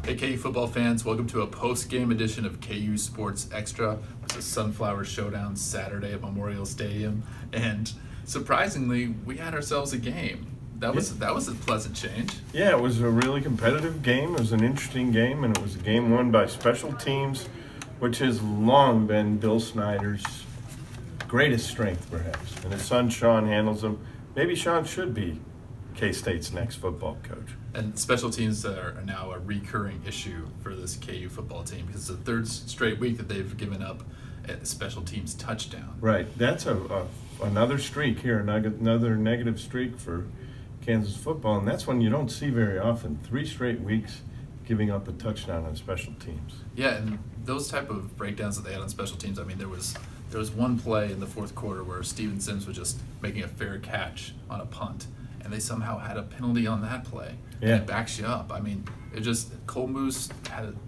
Hey KU football fans, welcome to a post-game edition of KU Sports Extra. It's a Sunflower Showdown Saturday at Memorial Stadium, and surprisingly, we had ourselves a game. That was a pleasant change. Yeah, it was a really competitive game. It was an interesting game, and it was a game won by special teams, which has long been Bill Snyder's greatest strength, perhaps. And his son Sean handles them. Maybe Sean should be K-State's next football coach. And special teams are now a recurring issue for this KU football team because it's the third straight week that they've given up a special teams touchdown. Right. That's another streak here, another negative streak for Kansas football, and that's one you don't see very often. 3 straight weeks giving up a touchdown on special teams. Yeah, and those type of breakdowns that they had on special teams, I mean, there was one play in the fourth quarter where Steven Sims was just making a fair catch on a punt, and they somehow had a penalty on that play. Yeah. And it backs you up. I mean, Cole Moose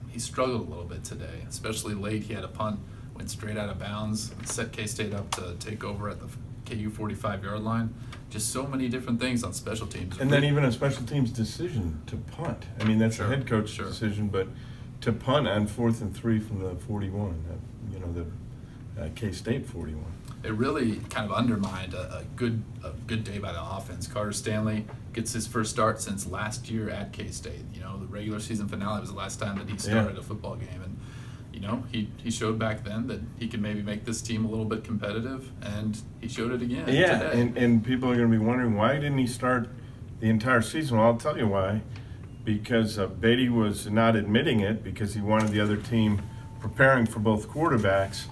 he struggled a little bit today, especially late. He had a punt, went straight out of bounds, set K-State up to take over at the KU 45-yard line. Just so many different things on special teams. And then even a special teams decision to punt. I mean, that's a head coach decision, but to punt on 4th and 3 from the 41, the K-State 41. It really kind of undermined a good day by the offense. Carter Stanley gets his first start since last year at K-State. The regular season finale was the last time that he started a football game, and he showed back then that he could maybe make this team a little bit competitive, and he showed it again today. And people are going to be wondering, why didn't he start the entire season? Well, I'll tell you why. Because Beatty was not admitting it because he wanted the other team preparing for both quarterbacks,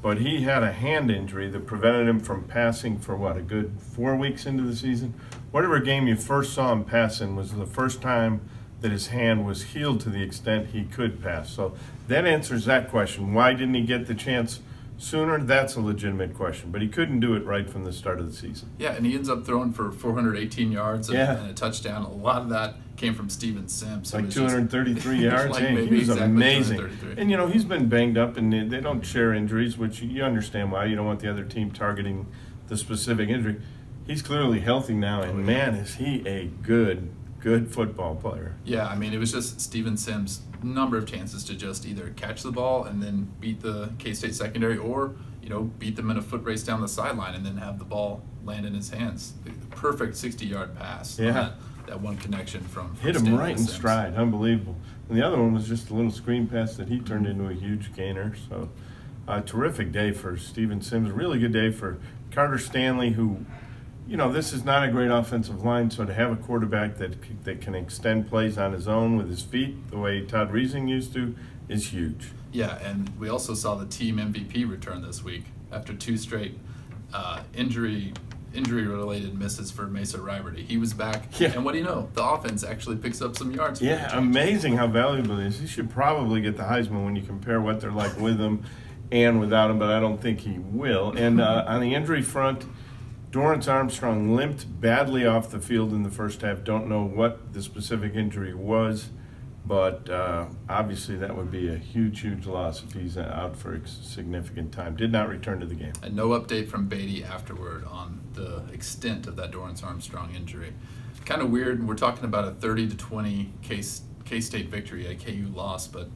but he had a hand injury that prevented him from passing for, a good 4 weeks into the season? Whatever game you first saw him pass in was the first time that his hand was healed to the extent he could pass. So that answers that question. Why didn't he get the chance sooner? That's a legitimate question. But he couldn't do it right from the start of the season. Yeah, and he ends up throwing for 418 yards and a touchdown. A lot of that came from Steven Sims. Like 233 yards. He was amazing. And, he's been banged up, and they don't share injuries, which you understand why. You don't want the other team targeting the specific injury. He's clearly healthy now, and, man, is he a good football player. Yeah, I mean, it was just Steven Sims' number of chances to just either catch the ball and then beat the K-State secondary, or beat them in a foot race down the sideline and then have the ball land in his hands. The perfect 60-yard pass. Yeah, that one connection from hit him right in stride. Unbelievable. And the other one was just a little screen pass that he turned into a huge gainer. So a terrific day for Steven Sims. A really good day for Carter Stanley, who, this is not a great offensive line, so to have a quarterback that can extend plays on his own with his feet, the way Todd Reesing used to, is huge. Yeah, and we also saw the team MVP return this week after 2 straight injury-related misses for Mesa Riberty. He was back, and what do you know? The offense actually picks up some yards. Yeah, amazing how valuable it is. He should probably get the Heisman when you compare what they're like with him and without him, but I don't think he will. And on the injury front, Dorrance Armstrong limped badly off the field in the first half. Don't know what the specific injury was, but obviously that would be a huge loss if he's out for a significant time. Did not return to the game. And no update from Beatty afterward on the extent of that Dorrance Armstrong injury. Kind of weird. We're talking about a 30-20 K-State victory, a KU loss, but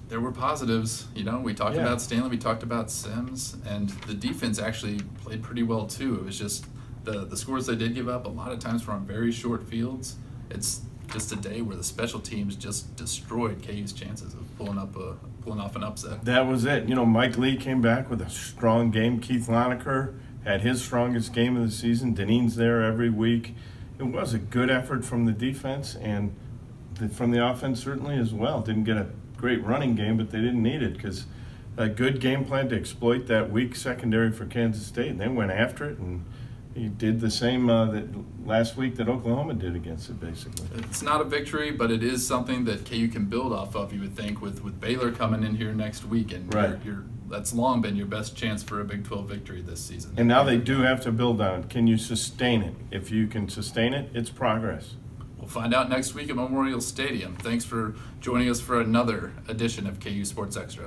there were positives. We talked about Stanley, we talked about Sims, and the defense actually played pretty well too. It was just the scores they did give up a lot of times were on very short fields. It's just a day where the special teams just destroyed KU's chances of pulling off an upset. That was it. Mike Lee came back with a strong game. Keith Loneker had his strongest game of the season. Deneen's there every week. It was a good effort from the defense and from the offense certainly as well. Didn't get a great running game, but they didn't need it because a good game plan to exploit that weak secondary for Kansas State, and they went after it, and he did the same that last week that Oklahoma did against it, basically. It's not a victory, but it is something that KU can build off of, you would think, with Baylor coming in here next week, and that's long been your best chance for a Big 12 victory this season. And now they do have to build on it. Can you sustain it? If you can sustain it, it's progress. We'll find out next week at Memorial Stadium. Thanks for joining us for another edition of KU Sports Extra.